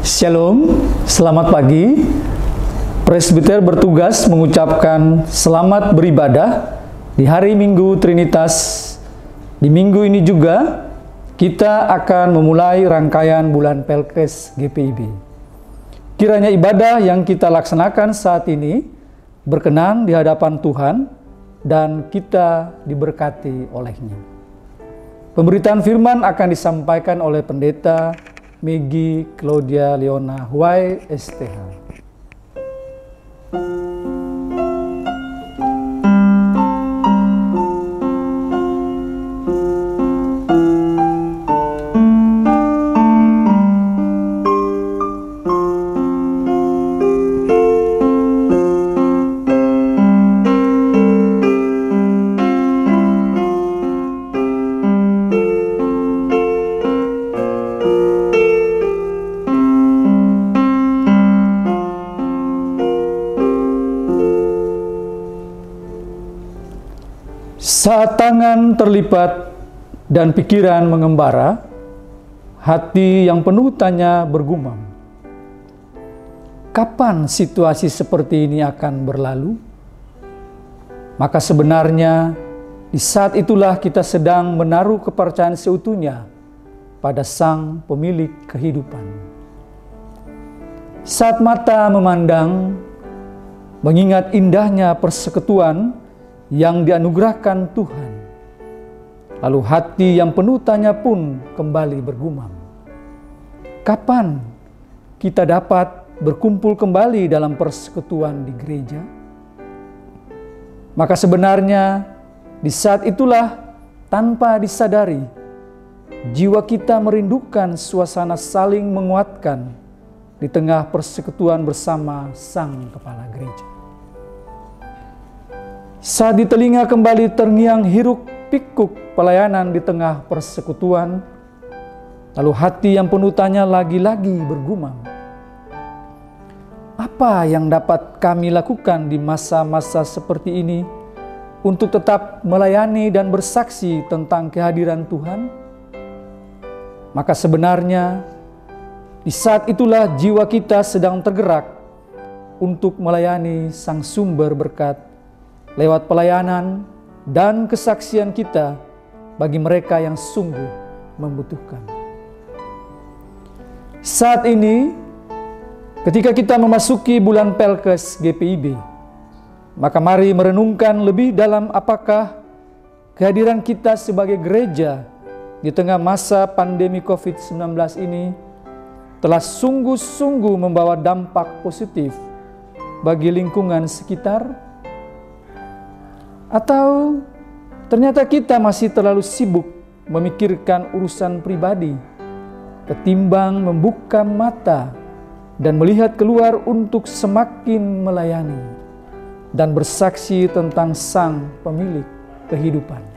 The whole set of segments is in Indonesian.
Shalom, selamat pagi. Presbiter bertugas mengucapkan selamat beribadah di hari Minggu Trinitas. Di minggu ini juga kita akan memulai rangkaian bulan Pelkes GPIB. Kiranya ibadah yang kita laksanakan saat ini berkenan di hadapan Tuhan dan kita diberkati olehnya. Pemberitaan firman akan disampaikan oleh Pendeta Megi Claudia Leona Huai STH. Saat tangan terlipat dan pikiran mengembara, hati yang penuh tanya bergumam, kapan situasi seperti ini akan berlalu? Maka sebenarnya di saat itulah kita sedang menaruh kepercayaan seutuhnya pada Sang Pemilik kehidupan. Saat mata memandang, mengingat indahnya persekutuan yang dianugerahkan Tuhan, lalu hati yang penuh tanya pun kembali bergumam, kapan kita dapat berkumpul kembali dalam persekutuan di gereja? Maka sebenarnya di saat itulah tanpa disadari, jiwa kita merindukan suasana saling menguatkan di tengah persekutuan bersama Sang Kepala Gereja. Saat di telinga kembali terngiang hiruk pikuk pelayanan di tengah persekutuan, lalu hati yang penuh tanya lagi-lagi bergumam, apa yang dapat kami lakukan di masa-masa seperti ini untuk tetap melayani dan bersaksi tentang kehadiran Tuhan? Maka sebenarnya di saat itulah jiwa kita sedang tergerak untuk melayani Sang Sumber berkat lewat pelayanan dan kesaksian kita bagi mereka yang sungguh membutuhkan. Saat ini, ketika kita memasuki bulan Pelkes GPIB, maka mari merenungkan lebih dalam apakah kehadiran kita sebagai gereja di tengah masa pandemi COVID-19 ini telah sungguh-sungguh membawa dampak positif bagi lingkungan sekitar? Atau ternyata kita masih terlalu sibuk memikirkan urusan pribadi ketimbang membuka mata dan melihat keluar untuk semakin melayani dan bersaksi tentang Sang Pemilik kehidupan.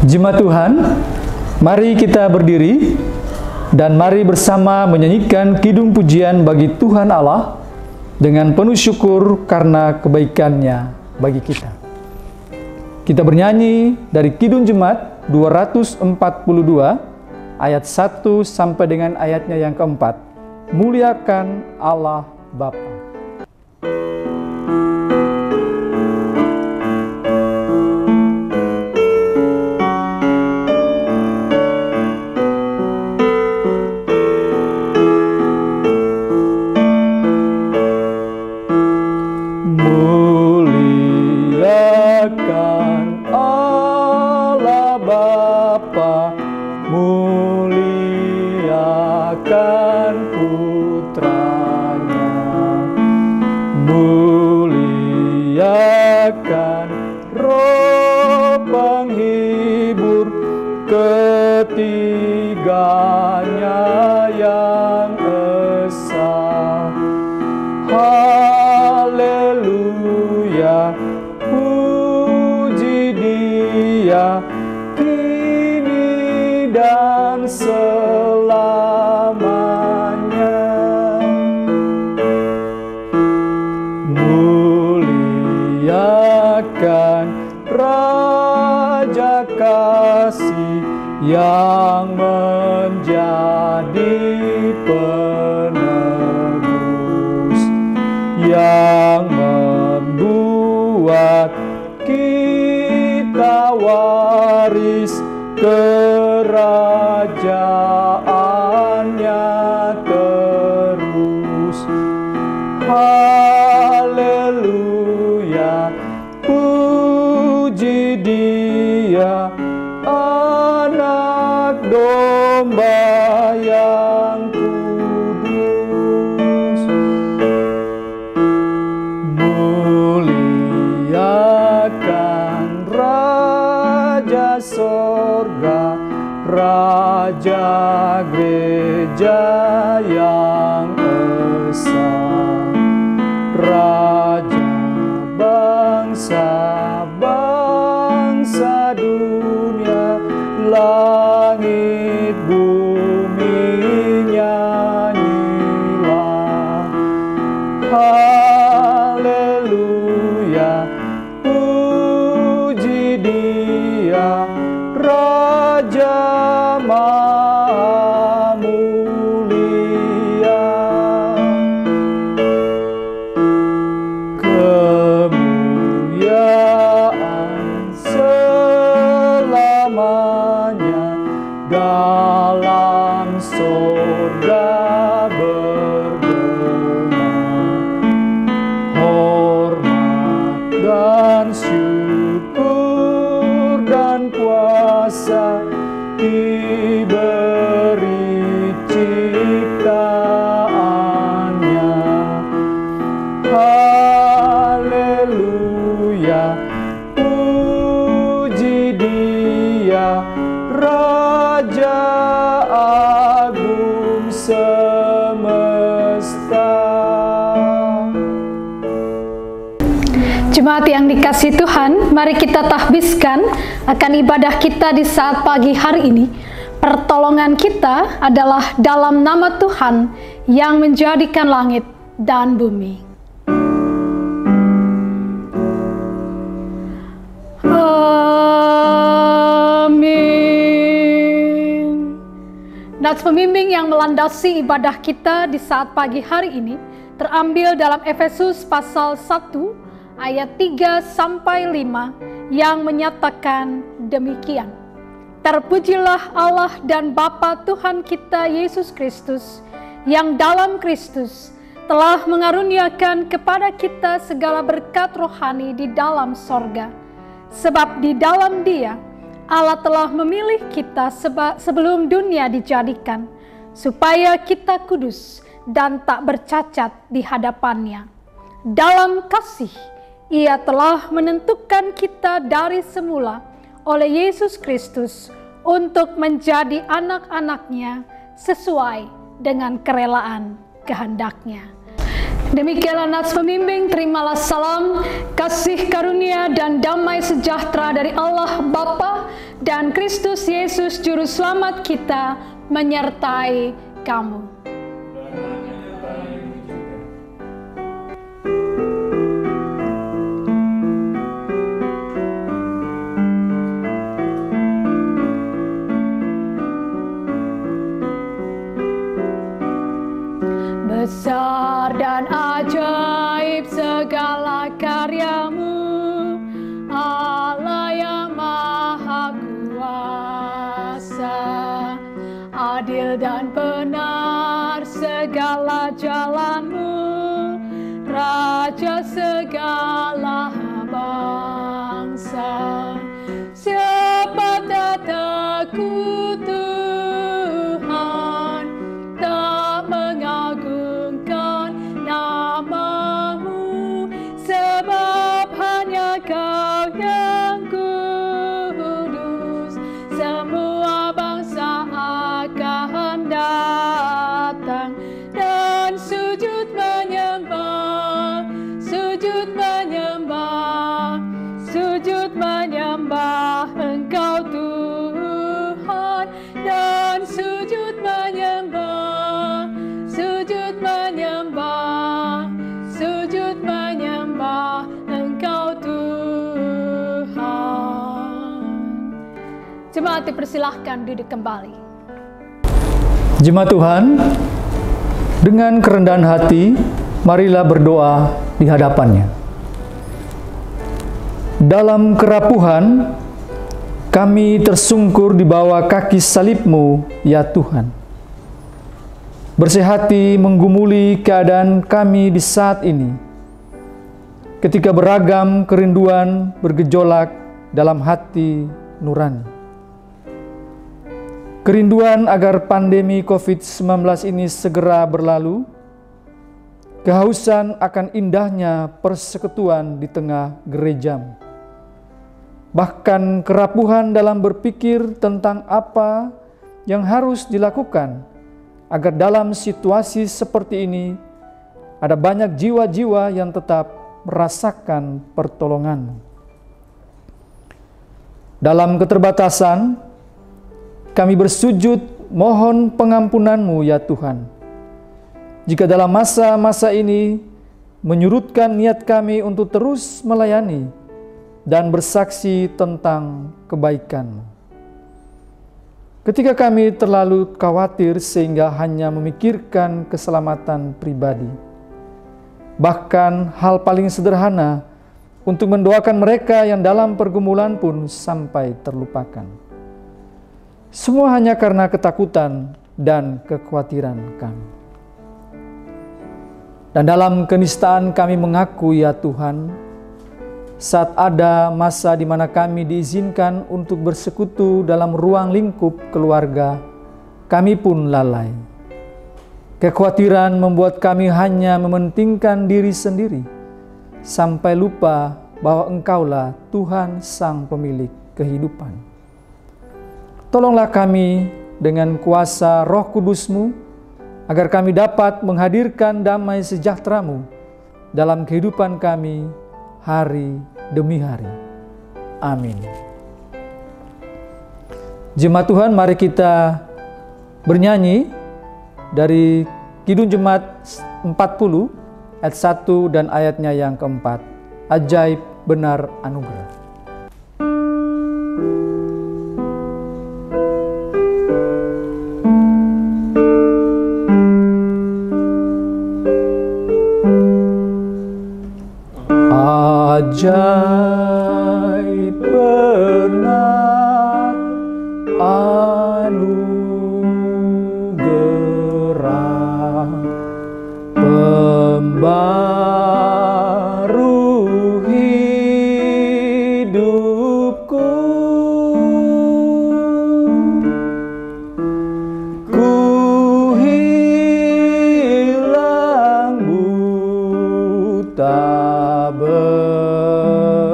Jemaat Tuhan, mari kita berdiri dan mari bersama menyanyikan kidung pujian bagi Tuhan Allah dengan penuh syukur karena kebaikan-Nya bagi kita. Kita bernyanyi dari Kidung Jemaat 242 ayat 1 sampai dengan ayatnya yang keempat. Muliakan Allah Bapa. Muliakan putranya, muliakan Roh penghibur ketiganya yang esa. Haleluya, puji Dia kini dan selamanya. Muliakan Raja kasih yang menjadi penebus, yang membuat kita waris kerajaannya terus. Haleluya, puji Dia, Anak Domba yang kudus. Muliakan Raja sorga, Raja gereja yang esa, Raja bangsa-bangsa dunia, langit bumi nyanyilah. Haleluya, puji Dia, Raja Maha Mulia. Kemuliaan selamanya dalam surga bergema. Hormat dan syukur dan kuasa diberi ciptaannya. Haleluya, puji Dia, Raja agung semesta. Jemaat yang dikasihi Tuhan, mari kita tahbiskan akan ibadah kita di saat pagi hari ini. Pertolongan kita adalah dalam nama Tuhan yang menjadikan langit dan bumi. Amin. Nats pembimbing yang melandasi ibadah kita di saat pagi hari ini terambil dalam Efesus pasal 1 ayat 3-5 yang menyatakan demikian. Terpujilah Allah dan Bapa Tuhan kita Yesus Kristus, yang dalam Kristus telah mengaruniakan kepada kita segala berkat rohani di dalam sorga. Sebab di dalam Dia Allah telah memilih kita sebelum dunia dijadikan, supaya kita kudus dan tak bercacat di hadapan-Nya. Dalam kasih Ia telah menentukan kita dari semula oleh Yesus Kristus untuk menjadi anak-anak-Nya sesuai dengan kerelaan kehendak-Nya. Demikianlah nats pembimbing, terimalah salam, kasih karunia dan damai sejahtera dari Allah Bapa dan Kristus Yesus Juru Selamat kita menyertai kamu. Besar dan ajaib segala karya-Mu, Allah yang Maha Kuasa. Adil dan benar segala jalan-Mu, Raja segala bangsa. Siapa tak takut Tuhan, tak mengagungkan nama-Mu, sebab hanya Kau yang kudus. Semua bangsa Jemaat dipersilahkan duduk kembali. Jemaat Tuhan, dengan kerendahan hati, marilah berdoa di hadapannya. Dalam kerapuhan, kami tersungkur di bawah kaki salib-Mu, ya Tuhan. Bersih menggumuli keadaan kami di saat ini, ketika beragam kerinduan bergejolak dalam hati nurani. Kerinduan agar pandemi COVID-19 ini segera berlalu, kehausan akan indahnya persekutuan di tengah gerejamu, bahkan kerapuhan dalam berpikir tentang apa yang harus dilakukan agar dalam situasi seperti ini ada banyak jiwa-jiwa yang tetap merasakan pertolongan-Mu. Dalam keterbatasan, kami bersujud mohon pengampunan-Mu, ya Tuhan. Jika dalam masa-masa ini menyurutkan niat kami untuk terus melayani dan bersaksi tentang kebaikan-Mu. Ketika kami terlalu khawatir sehingga hanya memikirkan keselamatan pribadi, bahkan hal paling sederhana untuk mendoakan mereka yang dalam pergumulan pun sampai terlupakan. Semua hanya karena ketakutan dan kekhawatiran kami. Dan dalam kenistaan kami mengaku, ya Tuhan, saat ada masa di mana kami diizinkan untuk bersekutu dalam ruang lingkup keluarga, kami pun lalai. Kekhawatiran membuat kami hanya mementingkan diri sendiri, sampai lupa bahwa Engkaulah Tuhan Sang Pemilik kehidupan. Tolonglah kami dengan kuasa Roh Kudus-Mu, agar kami dapat menghadirkan damai sejahtera-Mu dalam kehidupan kami hari demi hari. Amin. Jemaat Tuhan, mari kita bernyanyi dari Kidung Jemaat 40 ayat 1 dan ayatnya yang keempat. Ajaib benar anugerah. Ajaib benar anugerah, pembaru hidupku. Ku hilang buta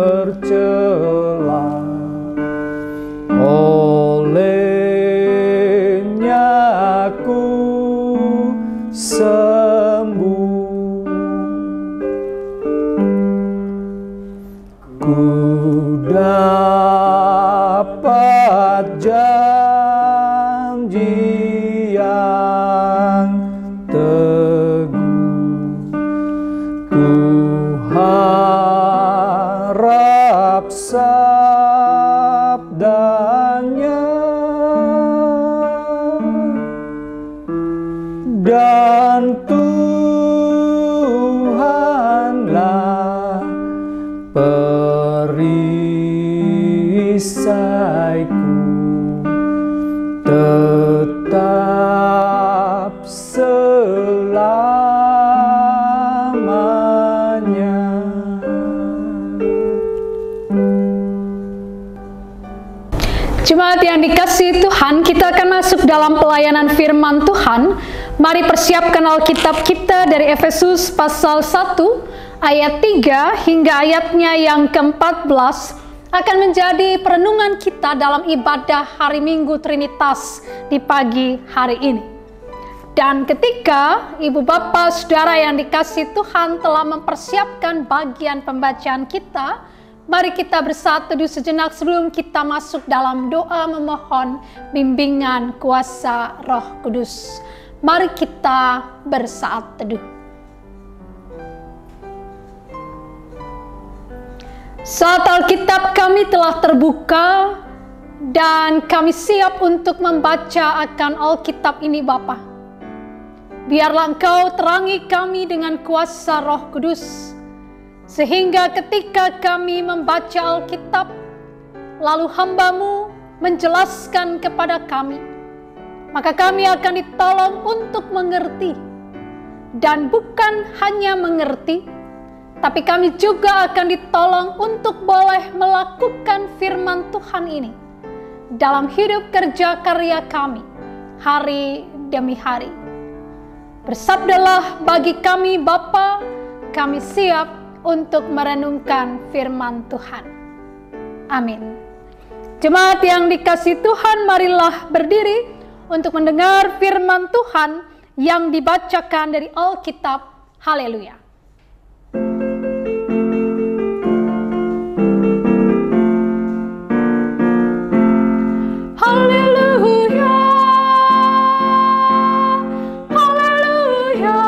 bercela, olehnya aku sembuh. Ku dapat janji yang teguh, ku harap sabdanya, dan Tuhanlah perisaiku, tetap selamanya. Jemaat yang dikasihi Tuhan, kita akan masuk dalam pelayanan firman Tuhan. Mari persiapkan Alkitab kita dari Efesus pasal 1 ayat 3 hingga ayatnya yang ke-14 akan menjadi perenungan kita dalam ibadah hari Minggu Trinitas di pagi hari ini. Dan ketika Ibu Bapak Saudara yang dikasihi Tuhan telah mempersiapkan bagian pembacaan kita, mari kita bersatu teduh sejenak sebelum kita masuk dalam doa memohon bimbingan kuasa Roh Kudus. Mari kita bersaat teduh. Saat Alkitab kami telah terbuka Dan kami siap untuk membaca akan Alkitab ini Bapa. Biarlah Engkau terangi kami dengan kuasa Roh Kudus, sehingga ketika kami membaca Alkitab, lalu hamba-Mu menjelaskan kepada kami, maka kami akan ditolong untuk mengerti. Dan bukan hanya mengerti, tapi kami juga akan ditolong untuk boleh melakukan firman Tuhan ini dalam hidup kerja karya kami, hari demi hari. Bersabdalah bagi kami Bapa, kami siap untuk merenungkan firman Tuhan. Amin. Jemaat yang dikasihi Tuhan, marilah berdiri untuk mendengar firman Tuhan yang dibacakan dari Alkitab. Haleluya. Haleluya, haleluya,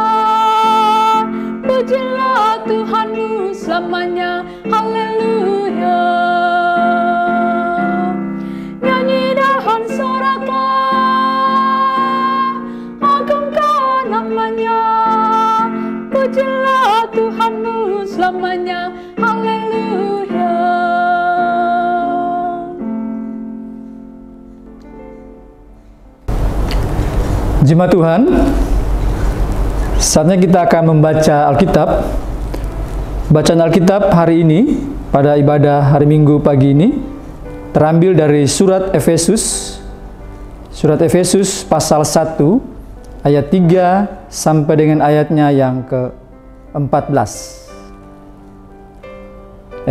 pujilah Tuhanmu selamanya. Haleluya, nyanyi dan soraklah, agungkan namanya. Pujilah Tuhanmu selamanya. Haleluya. Jemaat Tuhan, saatnya kita akan membaca Alkitab. Bacaan Alkitab hari ini, pada ibadah hari Minggu pagi ini, terambil dari surat Efesus. Surat Efesus pasal 1, ayat 3 sampai dengan ayatnya yang ke-14.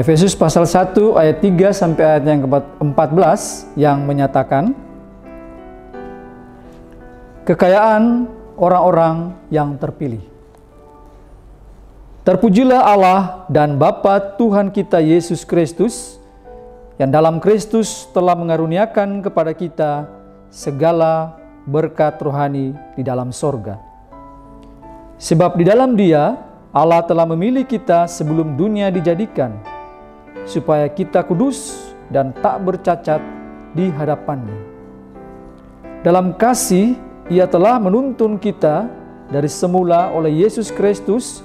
Efesus pasal 1, ayat 3 sampai ayat yang ke-14 yang menyatakan, kekayaan orang-orang yang terpilih. Terpujilah Allah dan Bapa Tuhan kita Yesus Kristus, yang dalam Kristus telah mengaruniakan kepada kita segala berkat rohani di dalam sorga. Sebab di dalam Dia, Allah telah memilih kita sebelum dunia dijadikan, supaya kita kudus dan tak bercacat di hadapan-Nya. Dalam kasih, Ia telah menuntun kita dari semula oleh Yesus Kristus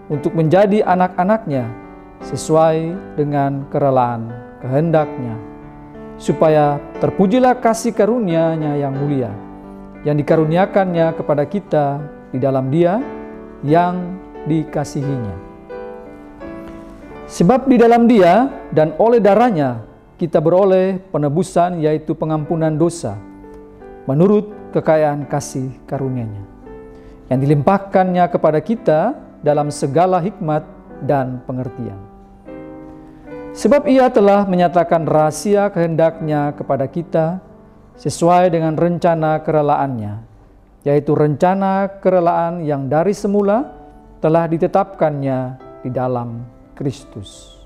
untuk menjadi anak-anak-Nya sesuai dengan kerelaan kehendak-Nya, supaya terpujilah kasih karunia-Nya yang mulia, yang dikaruniakan-Nya kepada kita di dalam Dia yang dikasihi-Nya. Sebab di dalam Dia dan oleh darah-Nya kita beroleh penebusan, yaitu pengampunan dosa, menurut kekayaan kasih karunia-Nya, yang dilimpahkan-Nya kepada kita dalam segala hikmat dan pengertian. Sebab Ia telah menyatakan rahasia kehendak-Nya kepada kita sesuai dengan rencana kerelaan-Nya, yaitu rencana kerelaan yang dari semula telah ditetapkan-Nya di dalam Kristus.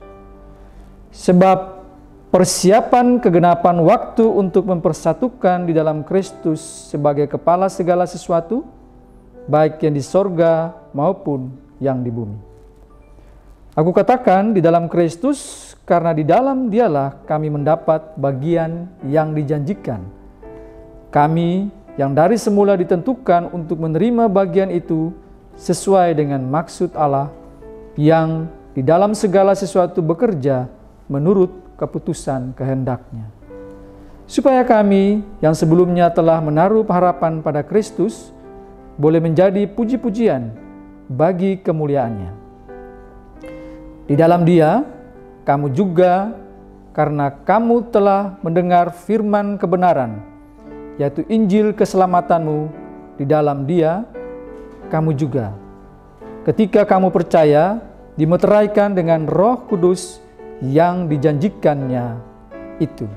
Sebab persiapan kegenapan waktu untuk mempersatukan di dalam Kristus sebagai kepala segala sesuatu, baik yang di sorga maupun yang di bumi. Aku katakan di dalam Kristus, karena di dalam Dialah kami mendapat bagian yang dijanjikan. Kami yang dari semula ditentukan untuk menerima bagian itu sesuai dengan maksud Allah, yang di dalam segala sesuatu bekerja menurut keputusan kehendak-Nya, supaya kami yang sebelumnya telah menaruh harapan pada Kristus boleh menjadi puji-pujian bagi kemuliaan-Nya. Di dalam Dia, kamu juga, karena kamu telah mendengar firman kebenaran, yaitu Injil keselamatanmu, di dalam Dia, kamu juga, ketika kamu percaya, dimeteraikan dengan Roh Kudus yang dijanjikan-Nya itu.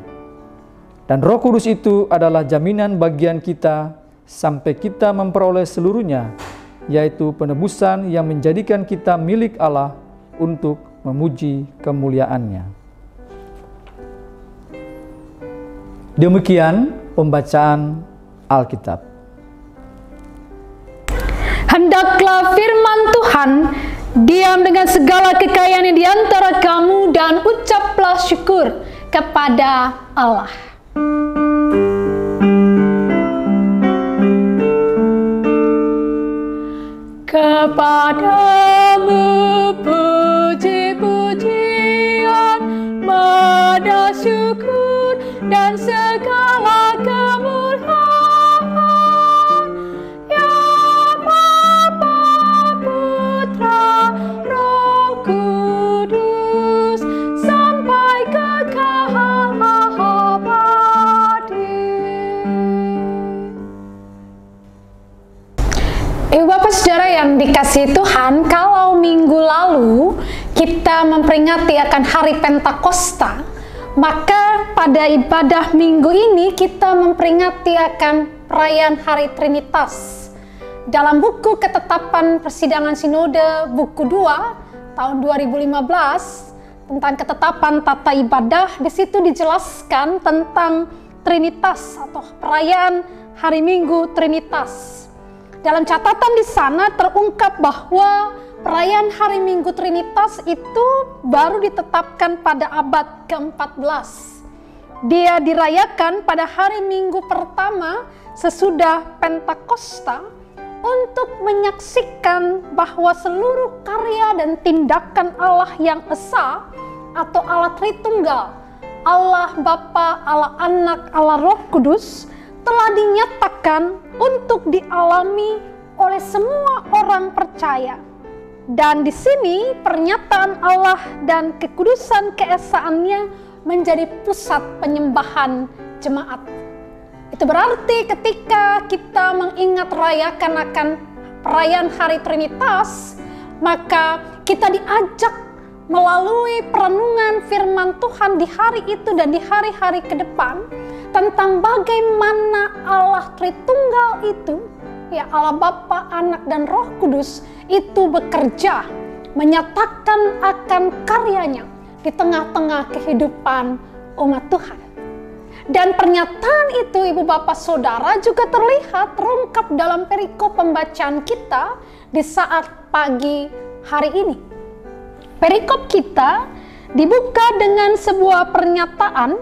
Dan Roh Kudus itu adalah jaminan bagian kita sampai kita memperoleh seluruhnya, yaitu penebusan yang menjadikan kita milik Allah untuk memuji kemuliaan-Nya. Demikian pembacaan Alkitab. Hendaklah firman Tuhan diam dengan segala kekayaan di antara kamu, dan ucaplah syukur kepada Allah. kepadamu puji-pujian, pada syukur dan segala kemuliaan, ya Bapa, Putra, Roh Kudus, sampai kekal abadi. Ibu Bapak Saudara yang dikasihi Tuhan, kalau minggu lalu kita memperingati akan hari Pentakosta, maka pada ibadah minggu ini kita memperingati akan perayaan hari Trinitas. Dalam buku Ketetapan Persidangan Sinode buku 2 tahun 2015 tentang ketetapan tata ibadah, di situ dijelaskan tentang Trinitas atau perayaan hari Minggu Trinitas. Dalam catatan di sana terungkap bahwa perayaan hari Minggu Trinitas itu baru ditetapkan pada abad ke-14. Dia dirayakan pada hari Minggu pertama sesudah Pentakosta untuk menyaksikan bahwa seluruh karya dan tindakan Allah yang esa atau Allah Tritunggal, Allah Bapa, Allah Anak, Allah Roh Kudus telah dinyatakan untuk dialami oleh semua orang percaya. Dan di sini pernyataan Allah dan kekudusan keesaannya menjadi pusat penyembahan jemaat. Itu berarti ketika kita mengingat rayakan akan perayaan hari Trinitas, maka kita diajak melalui perenungan firman Tuhan di hari itu dan di hari-hari ke depan tentang bagaimana Allah Tritunggal itu, ya Allah Bapa, Anak, dan Roh Kudus itu bekerja menyatakan akan karyanya di tengah-tengah kehidupan umat Tuhan. Dan pernyataan itu Ibu Bapak Saudara juga terlihat terungkap dalam perikop pembacaan kita di saat pagi hari ini. Perikop kita dibuka dengan sebuah pernyataan,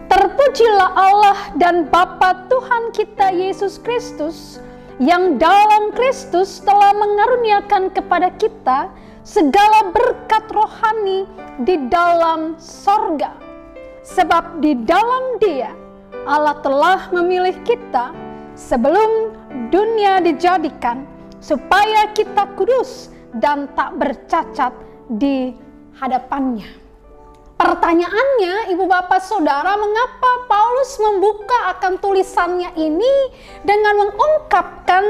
terpujilah Allah dan Bapa Tuhan kita Yesus Kristus, yang dalam Kristus telah mengaruniakan kepada kita segala berkat rohani di dalam sorga. Sebab di dalam Dia Allah telah memilih kita sebelum dunia dijadikan, supaya kita kudus dan tak bercacat di hadapannya. Pertanyaannya, Ibu Bapak Saudara, mengapa Paulus membuka akan tulisannya ini dengan mengungkapkan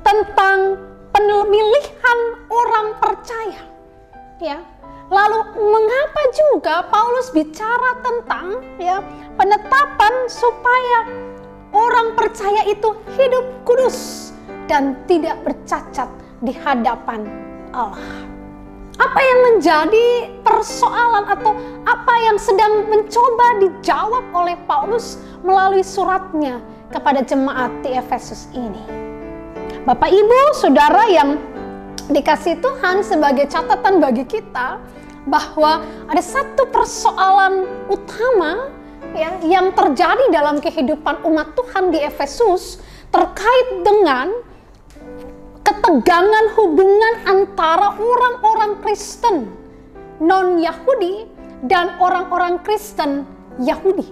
tentang pemilihan orang percaya? Ya, lalu mengapa juga Paulus bicara tentang penetapan supaya orang percaya itu hidup kudus dan tidak bercacat di hadapan Allah? Apa yang menjadi persoalan atau apa yang sedang mencoba dijawab oleh Paulus melalui suratnya kepada jemaat di Efesus ini? Bapak, Ibu, Saudara yang dikasihi Tuhan, sebagai catatan bagi kita bahwa ada satu persoalan utama yang terjadi dalam kehidupan umat Tuhan di Efesus terkait dengan ketegangan hubungan antara orang-orang Kristen non-Yahudi dan orang-orang Kristen Yahudi,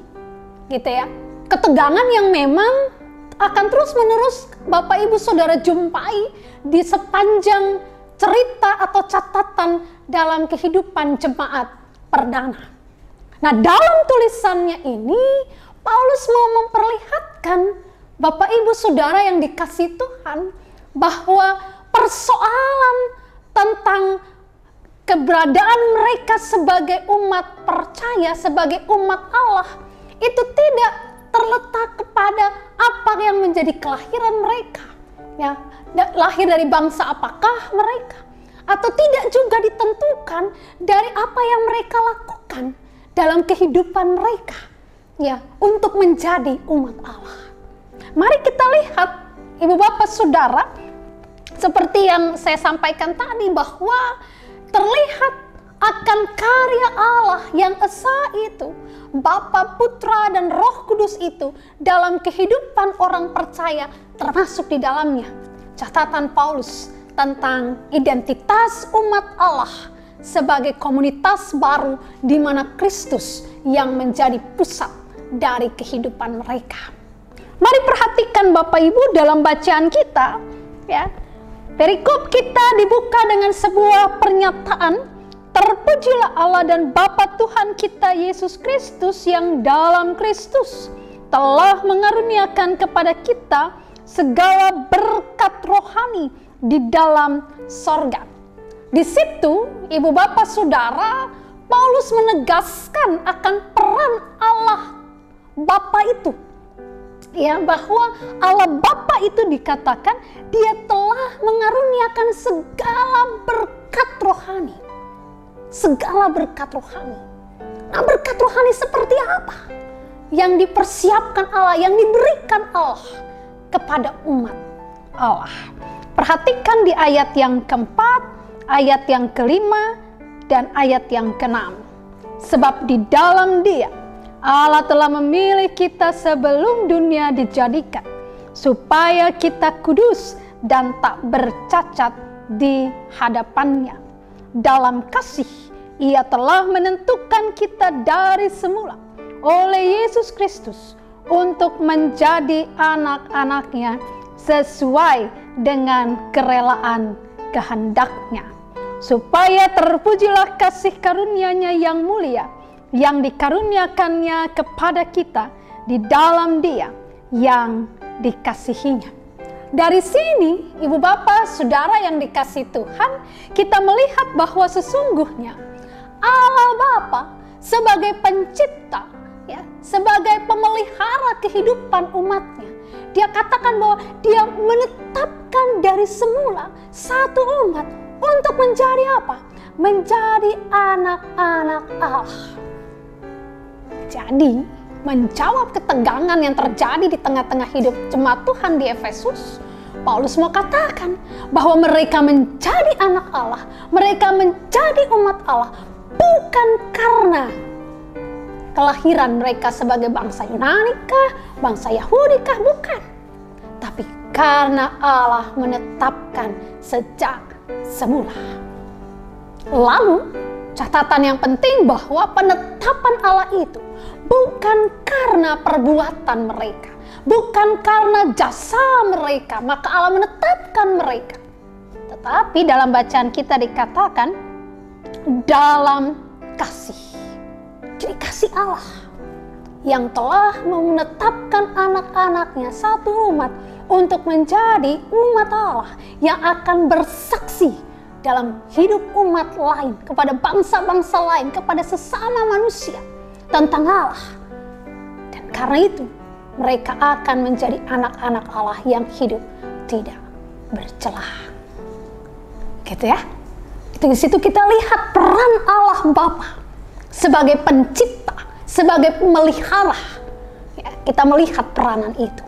gitu ya. Ketegangan yang memang akan terus-menerus Bapak Ibu Saudara jumpai di sepanjang cerita atau catatan dalam kehidupan jemaat perdana. Nah, dalam tulisannya ini Paulus mau memperlihatkan Bapak Ibu Saudara yang dikasihi Tuhan bahwa persoalan tentang keberadaan mereka sebagai umat percaya, sebagai umat Allah, itu tidak terletak kepada apa yang menjadi kelahiran mereka, ya, lahir dari bangsa apakah mereka, atau tidak juga ditentukan dari apa yang mereka lakukan dalam kehidupan mereka, ya, untuk menjadi umat Allah. Mari kita lihat, Ibu Bapak Saudara, seperti yang saya sampaikan tadi, bahwa terlihat akan karya Allah yang esa itu, Bapa, Putra, dan Roh Kudus itu dalam kehidupan orang percaya, termasuk di dalamnya catatan Paulus tentang identitas umat Allah sebagai komunitas baru di mana Kristus yang menjadi pusat dari kehidupan mereka. Mari perhatikan Bapak Ibu dalam bacaan kita, ya. Perikop kita dibuka dengan sebuah pernyataan, terpujilah Allah dan Bapa Tuhan kita Yesus Kristus yang dalam Kristus telah mengaruniakan kepada kita segala berkat rohani di dalam sorga. Di situ, Ibu Bapak Saudara, Paulus menegaskan akan peran Allah Bapa itu. Ya, bahwa Allah Bapa itu dikatakan dia telah mengaruniakan segala berkat rohani. Segala berkat rohani. Nah, berkat rohani seperti apa? Yang dipersiapkan Allah, yang diberikan Allah kepada umat Allah. Perhatikan di ayat yang keempat, ayat yang kelima, dan ayat yang keenam. Sebab di dalam Dia Allah telah memilih kita sebelum dunia dijadikan, supaya kita kudus dan tak bercacat di hadapannya. Dalam kasih, Ia telah menentukan kita dari semula oleh Yesus Kristus untuk menjadi anak-anaknya sesuai dengan kerelaan kehendak-Nya, supaya terpujilah kasih karunia-Nya yang mulia yang dikaruniakannya kepada kita di dalam Dia yang dikasihinya. Dari sini, Ibu Bapak Saudara yang dikasihi Tuhan, kita melihat bahwa sesungguhnya Allah Bapa sebagai pencipta, ya, sebagai pemelihara kehidupan umatnya, Dia katakan bahwa Dia menetapkan dari semula satu umat untuk menjadi apa? Menjadi anak-anak Allah. Jadi, menjawab ketegangan yang terjadi di tengah-tengah hidup jemaat Tuhan di Efesus, Paulus mau katakan bahwa mereka menjadi anak Allah, mereka menjadi umat Allah bukan karena kelahiran mereka sebagai bangsa Yunani kah, bangsa Yahudi kah, bukan. Tapi karena Allah menetapkan sejak semula. Lalu, catatan yang penting bahwa penetapan Allah itu bukan karena perbuatan mereka, bukan karena jasa mereka, maka Allah menetapkan mereka. Tetapi dalam bacaan kita dikatakan dalam kasih. Jadi kasih Allah yang telah menetapkan anak-anaknya satu umat untuk menjadi umat Allah yang akan bersaksi dalam hidup umat lain, kepada bangsa-bangsa lain, kepada sesama manusia tentang Allah. Dan karena itu mereka akan menjadi anak-anak Allah yang hidup tidak bercelah. Gitu ya. Itu di situ kita lihat peran Allah Bapa sebagai pencipta, sebagai pemelihara. Ya, kita melihat peranan itu.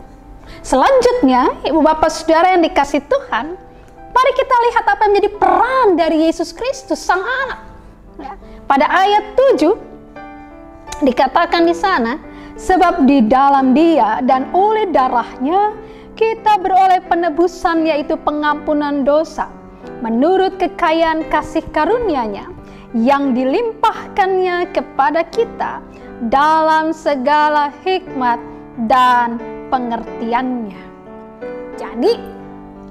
Selanjutnya, Ibu Bapak Saudara yang dikasihi Tuhan, mari kita lihat apa yang menjadi peran dari Yesus Kristus Sang Anak. Ya, pada ayat 7 dikatakan di sana, sebab di dalam Dia dan oleh darah-Nya kita beroleh penebusan, yaitu pengampunan dosa, menurut kekayaan kasih karunia-Nya yang dilimpahkannya kepada kita dalam segala hikmat dan pengertiannya. Jadi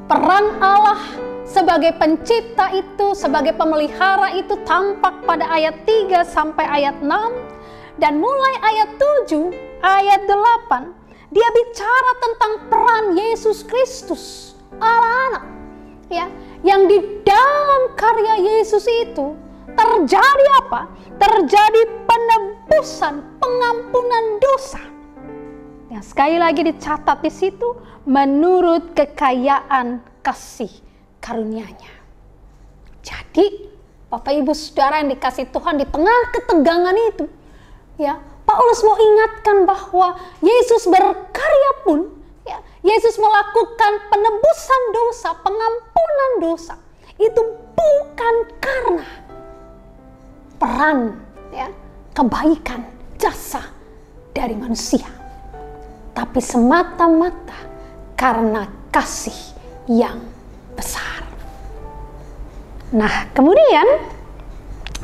peran Allah sebagai pencipta itu, sebagai pemelihara itu tampak pada ayat 3 sampai ayat 6. Dan mulai ayat 7, ayat 8, dia bicara tentang peran Yesus Kristus, Allah Anak. Ya, yang di dalam karya Yesus itu terjadi apa? Terjadi penebusan, pengampunan dosa. Yang sekali lagi dicatat di situ, menurut kekayaan kasih karunia-Nya. Jadi, Bapak Ibu Saudara yang dikasihi Tuhan, di tengah ketegangan itu, ya, Paulus mau ingatkan bahwa Yesus berkarya pun, ya, Yesus melakukan penebusan dosa, pengampunan dosa, itu bukan karena peran, ya, kebaikan, jasa dari manusia, tapi semata-mata karena kasih yang besar. Nah, kemudian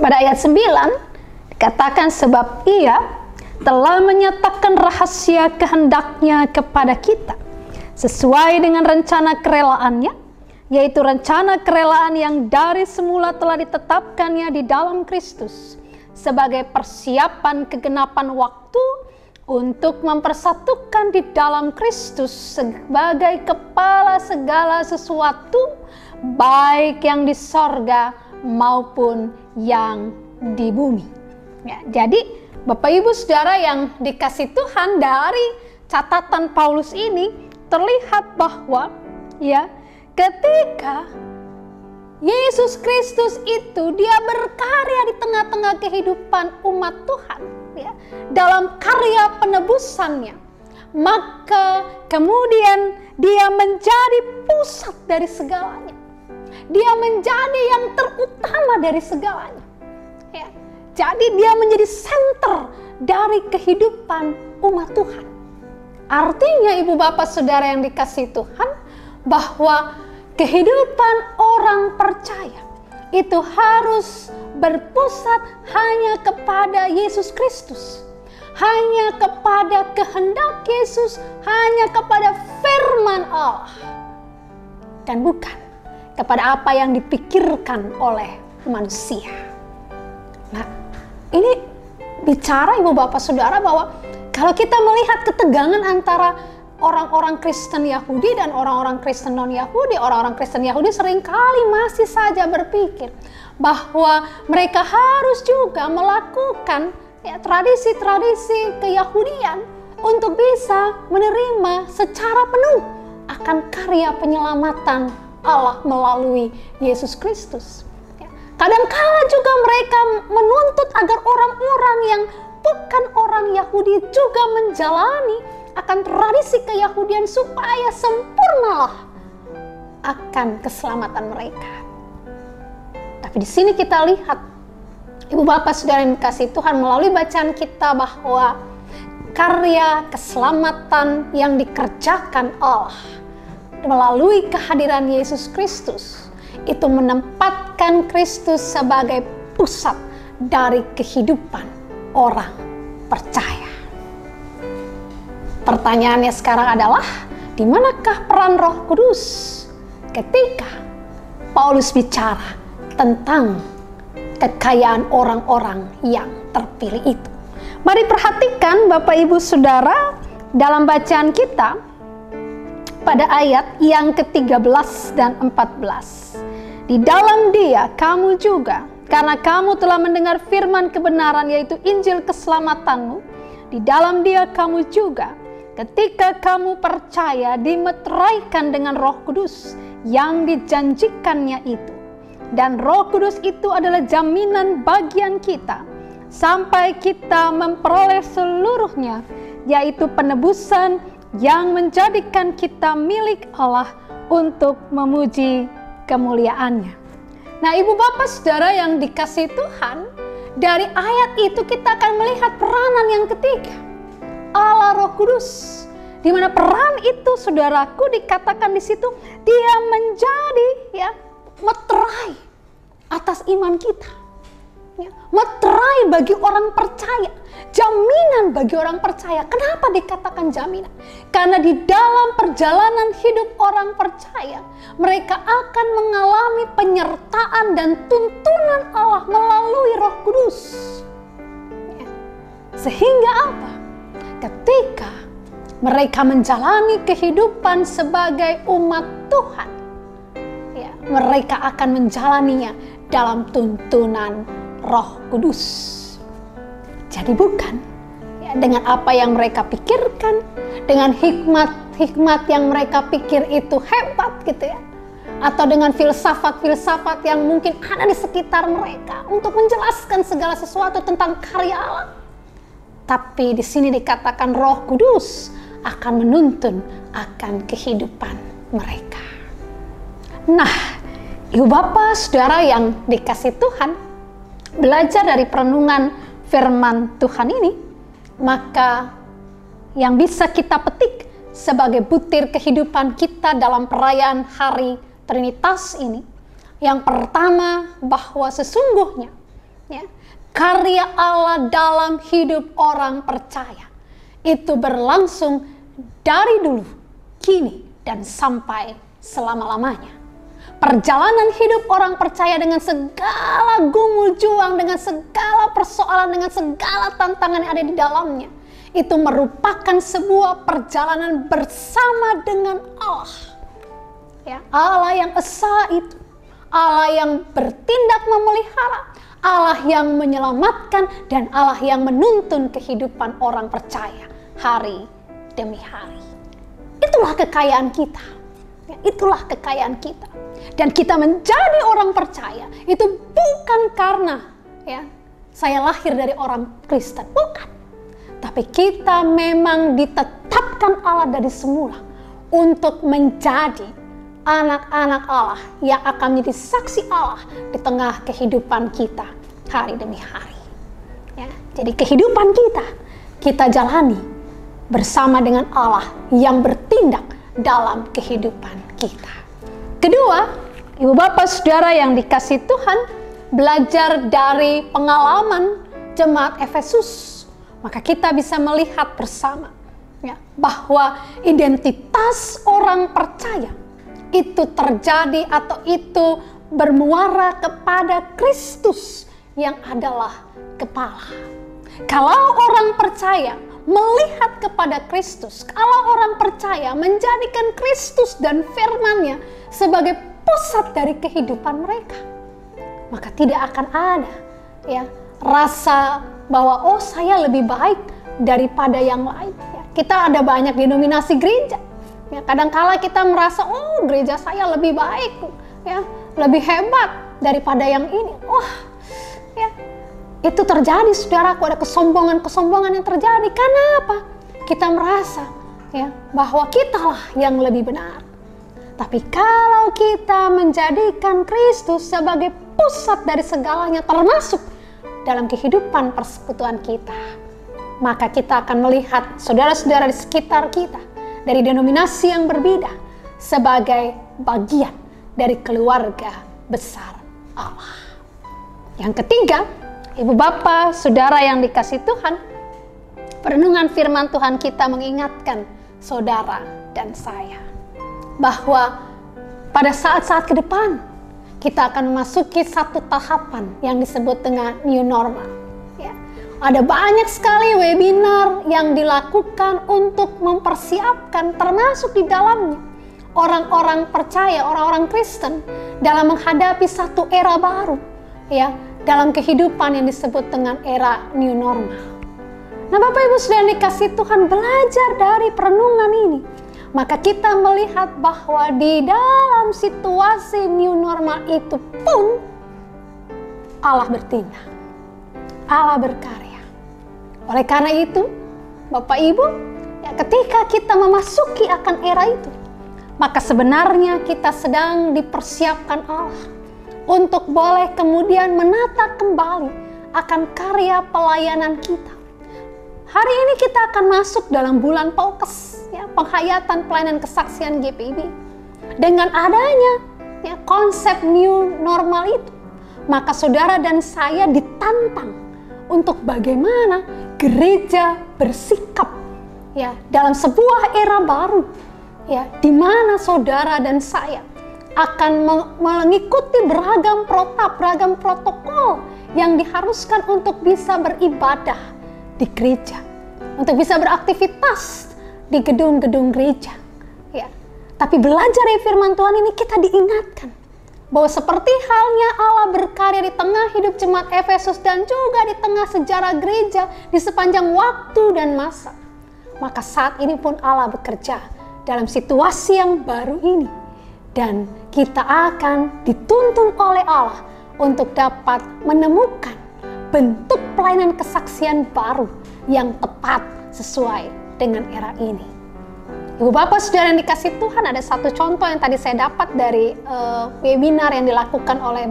pada ayat 9 dikatakan sebab ia telah menyatakan rahasia kehendaknya kepada kita sesuai dengan rencana kerelaannya, yaitu rencana kerelaan yang dari semula telah ditetapkannya di dalam Kristus sebagai persiapan kegenapan waktu untuk mempersatukan di dalam Kristus sebagai kepala segala sesuatu, baik yang di sorga maupun yang di bumi. Ya, jadi Bapak Ibu Saudara yang dikasih Tuhan, dari catatan Paulus ini terlihat bahwa ya, ketika Yesus Kristus itu dia berkarya di tengah-tengah kehidupan umat Tuhan, ya, dalam karya penebusannya, maka kemudian dia menjadi pusat dari segalanya. Dia menjadi yang terutama dari segalanya. Ya, jadi dia menjadi senter dari kehidupan umat Tuhan. Artinya Ibu Bapak Saudara yang dikasihi Tuhan, bahwa kehidupan orang percaya itu harus berpusat hanya kepada Yesus Kristus, hanya kepada kehendak Yesus, hanya kepada firman Allah, dan bukan kepada apa yang dipikirkan oleh manusia. Nah, ini bicara Ibu Bapak Saudara bahwa kalau kita melihat ketegangan antara orang-orang Kristen Yahudi dan orang-orang Kristen non-Yahudi, orang-orang Kristen Yahudi seringkali masih saja berpikir bahwa mereka harus juga melakukan ya, tradisi-tradisi keyahudian untuk bisa menerima secara penuh akan karya penyelamatan Allah melalui Yesus Kristus. Kadangkala juga mereka menuntut agar orang-orang yang bukan orang Yahudi juga menjalani akan tradisi keyahudian supaya sempurnalah akan keselamatan mereka. Tapi di sini kita lihat, Ibu Bapak Saudara yang dikasihi Tuhan, melalui bacaan kita bahwa karya keselamatan yang dikerjakan Allah melalui kehadiran Yesus Kristus itu menempatkan Kristus sebagai pusat dari kehidupan orang percaya. Pertanyaannya sekarang adalah, di manakah peran Roh Kudus ketika Paulus bicara tentang kekayaan orang-orang yang terpilih itu? Mari perhatikan Bapak Ibu Saudara dalam bacaan kita pada ayat yang ke-13 dan 14. Di dalam Dia kamu juga, karena kamu telah mendengar firman kebenaran, yaitu Injil keselamatanmu, di dalam Dia kamu juga, ketika kamu percaya, dimeteraikan dengan Roh Kudus yang dijanjikannya itu. Dan Roh Kudus itu adalah jaminan bagian kita sampai kita memperoleh seluruhnya, yaitu penebusan yang menjadikan kita milik Allah untuk memuji kemuliaannya. Nah, Ibu Bapak Saudara yang dikasihi Tuhan, dari ayat itu kita akan melihat peranan yang ketiga, Allah Roh Kudus, di mana peran itu, saudaraku, dikatakan di situ dia menjadi ya meterai atas iman kita. Ya, meterai bagi orang percaya, jaminan bagi orang percaya. Kenapa dikatakan jaminan? Karena di dalam perjalanan hidup orang percaya, mereka akan mengalami penyertaan dan tuntunan Allah melalui Roh Kudus. Ya. Sehingga apa? Ketika mereka menjalani kehidupan sebagai umat Tuhan, ya, mereka akan menjalaninya dalam tuntunan Roh Kudus. Jadi bukan ya, dengan apa yang mereka pikirkan, dengan hikmat yang mereka pikir itu hebat gitu ya, atau dengan filsafat-filsafat yang mungkin ada di sekitar mereka untuk menjelaskan segala sesuatu tentang karya Allah. Tapi di sini dikatakan Roh Kudus akan menuntun akan kehidupan mereka. Nah, Ibu Bapak Saudara yang dikasihi Tuhan, belajar dari perenungan firman Tuhan ini, maka yang bisa kita petik sebagai butir kehidupan kita dalam perayaan Hari Trinitas ini, Yang pertama, bahwa sesungguhnya ya, karya Allah dalam hidup orang percaya itu berlangsung dari dulu, kini, dan sampai selama-lamanya. Perjalanan hidup orang percaya dengan segala gumul juang, dengan segala persoalan, dengan segala tantangan yang ada di dalamnya, itu merupakan sebuah perjalanan bersama dengan Allah. Ya, Allah yang esa itu, Allah yang bertindak memelihara, Allah yang menyelamatkan, dan Allah yang menuntun kehidupan orang percaya hari demi hari. Itulah kekayaan kita. Ya, itulah kekayaan kita. Dan kita menjadi orang percaya itu bukan karena ya saya lahir dari orang Kristen, bukan. Tapi kita memang ditetapkan Allah dari semula untuk menjadi anak-anak Allah yang akan menjadi saksi Allah di tengah kehidupan kita hari demi hari. Ya, jadi kehidupan kita jalani bersama dengan Allah yang bertindak dalam kehidupan kita. Kedua, Ibu Bapak Saudara yang dikasihi Tuhan, belajar dari pengalaman jemaat Efesus, maka kita bisa melihat bersama ya, bahwa identitas orang percaya itu terjadi atau itu bermuara kepada Kristus yang adalah kepala. Kalau orang percaya melihat kepada Kristus, kalau orang percaya menjadikan Kristus dan firman-Nya sebagai pusat dari kehidupan mereka, maka tidak akan ada ya rasa bahwa oh saya lebih baik daripada yang lain. Ya, kita ada banyak denominasi gereja. Ya, kadang-kala kita merasa oh gereja saya lebih baik, ya lebih hebat daripada yang ini. Wah, ya itu terjadi, saudaraku, ada kesombongan yang terjadi. Karena apa? Kita merasa ya bahwa kitalah yang lebih benar. Tapi kalau kita menjadikan Kristus sebagai pusat dari segalanya, termasuk dalam kehidupan persekutuan kita, maka kita akan melihat saudara-saudara di sekitar kita dari denominasi yang berbeda sebagai bagian dari keluarga besar Allah. Yang ketiga, Ibu Bapak, Saudara yang dikasihi Tuhan, perenungan firman Tuhan kita mengingatkan saudara dan saya bahwa pada saat-saat ke depan kita akan memasuki satu tahapan yang disebut dengan new normal. Ya. Ada banyak sekali webinar yang dilakukan untuk mempersiapkan, termasuk di dalamnya orang-orang percaya, orang-orang Kristen dalam menghadapi satu era baru, ya, dalam kehidupan yang disebut dengan era new normal. Nah, Bapak Ibu Saudara dikasih Tuhan, belajar dari perenungan ini, maka kita melihat bahwa di dalam situasi new normal itu pun Allah bertindak, Allah berkarya. Oleh karena itu, Bapak Ibu, ya, ketika kita memasuki akan era itu, maka sebenarnya kita sedang dipersiapkan Allah untuk boleh kemudian menata kembali akan karya pelayanan kita. Hari ini kita akan masuk dalam bulan Paukes, ya, penghayatan pelayanan kesaksian GPIB. Dengan adanya ya, konsep new normal itu, maka saudara dan saya ditantang untuk bagaimana gereja bersikap ya dalam sebuah era baru, ya, di mana saudara dan saya akan mengikuti beragam protap, beragam protokol yang diharuskan untuk bisa beribadah di gereja, untuk bisa beraktivitas di gedung-gedung gereja. Ya. Tapi belajar dari firman Tuhan ini kita diingatkan bahwa seperti halnya Allah berkarya di tengah hidup jemaat Efesus dan juga di tengah sejarah gereja di sepanjang waktu dan masa, maka saat ini pun Allah bekerja dalam situasi yang baru ini. Dan kita akan dituntun oleh Allah untuk dapat menemukan bentuk pelayanan kesaksian baru yang tepat sesuai dengan era ini. Ibu Bapak Saudara yang dikasih Tuhan, ada satu contoh yang tadi saya dapat dari webinar yang dilakukan oleh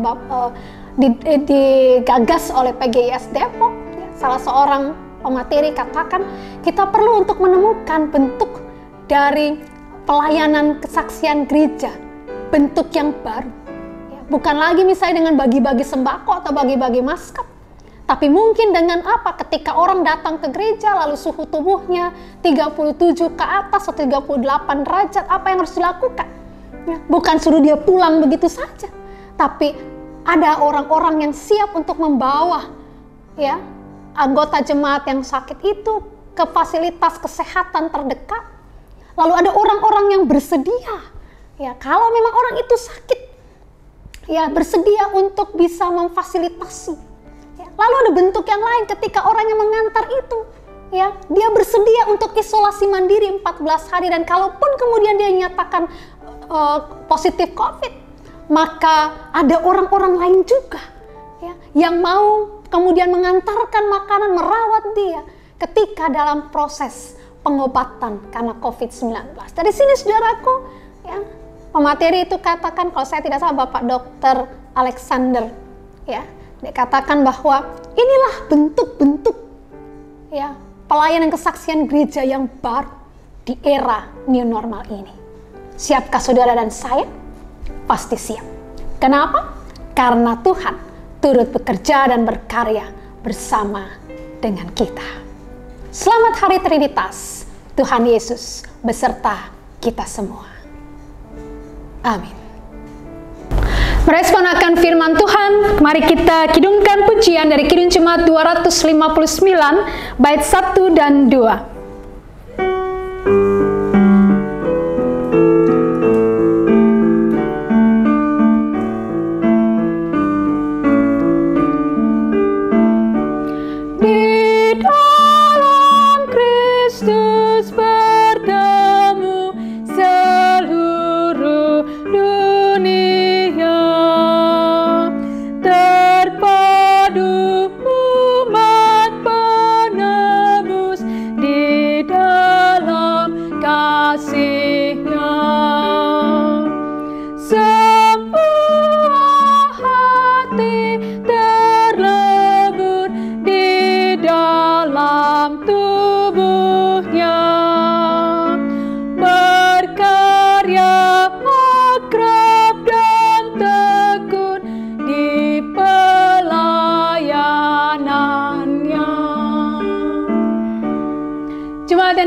digagas oleh PGIS Depok. Ya, salah seorang pemateri katakan kita perlu untuk menemukan bentuk dari pelayanan kesaksian gereja, bentuk yang baru, ya, Bukan lagi misalnya dengan bagi-bagi sembako atau bagi-bagi masker. Tapi mungkin dengan apa? Ketika orang datang ke gereja lalu suhu tubuhnya 37 ke atas atau 38 derajat, apa yang harus dilakukan? Ya, bukan suruh dia pulang begitu saja, tapi ada orang-orang yang siap untuk membawa ya anggota jemaat yang sakit itu ke fasilitas kesehatan terdekat. Lalu ada orang-orang yang bersedia, ya kalau memang orang itu sakit, ya bersedia untuk bisa memfasilitasi. Lalu ada bentuk yang lain ketika orang yang mengantar itu, ya dia bersedia untuk isolasi mandiri 14 hari, dan kalaupun kemudian dia dinyatakan positif COVID, maka ada orang-orang lain juga ya yang mau kemudian mengantarkan makanan, merawat dia ketika dalam proses pengobatan karena COVID-19. Dari sini saudaraku, ya pemateri itu katakan, kalau saya tidak salah Bapak Dr. Alexander, ya dia katakan bahwa inilah bentuk-bentuk ya pelayanan kesaksian gereja yang baru di era new normal ini. Siapkah saudara dan saya? Pasti siap. Kenapa? Karena Tuhan turut bekerja dan berkarya bersama dengan kita. Selamat Hari Trinitas. Tuhan Yesus beserta kita semua. Amin. Merespon akan firman Tuhan, mari kita kidungkan pujian dari Kidung Jemaat 259 bait 1 dan 2.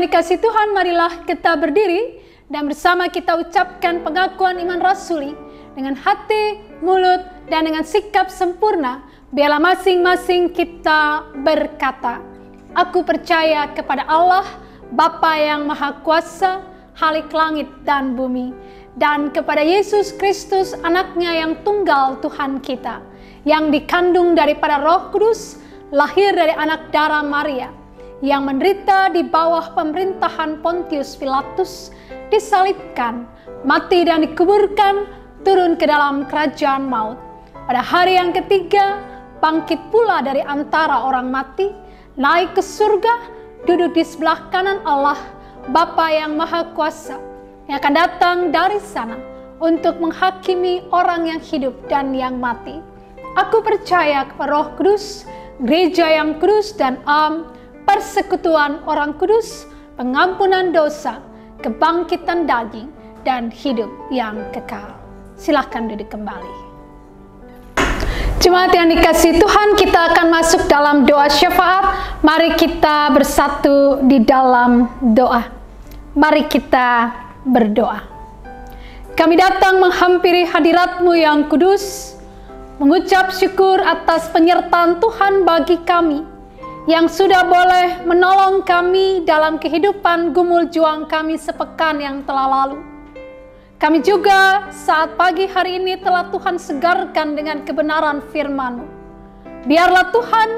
Kasih Tuhan, marilah kita berdiri dan bersama kita ucapkan pengakuan iman rasuli dengan hati, mulut, dan dengan sikap sempurna. Biarlah masing-masing kita berkata, aku percaya kepada Allah, Bapa yang Maha Kuasa, Khalik langit dan bumi, dan kepada Yesus Kristus, anaknya yang tunggal Tuhan kita, yang dikandung daripada Roh Kudus, lahir dari anak darah Maria, yang menderita di bawah pemerintahan Pontius Pilatus, disalibkan, mati dan dikuburkan, turun ke dalam kerajaan maut. Pada hari yang ketiga, bangkit pula dari antara orang mati, naik ke surga, duduk di sebelah kanan Allah, Bapa yang Maha Kuasa, yang akan datang dari sana untuk menghakimi orang yang hidup dan yang mati. Aku percaya kepada Roh Kudus, gereja yang kudus dan am, persekutuan orang kudus, pengampunan dosa, kebangkitan daging, dan hidup yang kekal. Silakan duduk kembali. Jemaat yang dikasihi Tuhan, kita akan masuk dalam doa syafaat. Mari kita bersatu di dalam doa. Mari kita berdoa. Kami datang menghampiri hadirat-Mu yang kudus, mengucap syukur atas penyertaan Tuhan bagi kami, yang sudah boleh menolong kami dalam kehidupan gumul juang kami sepekan yang telah lalu. Kami juga saat pagi hari ini telah Tuhan segarkan dengan kebenaran firman-Mu. Biarlah Tuhan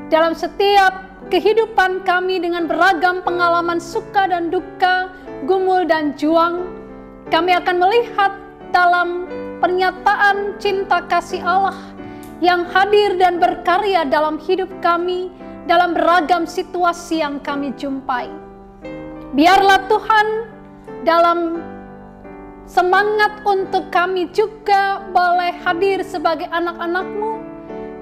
dalam setiap kehidupan kami dengan beragam pengalaman suka dan duka, gumul dan juang, kami akan melihat dalam pernyataan cinta kasih Allah yang hadir dan berkarya dalam hidup kami, dalam beragam situasi yang kami jumpai. Biarlah Tuhan dalam semangat untuk kami juga boleh hadir sebagai anak-anak-Mu,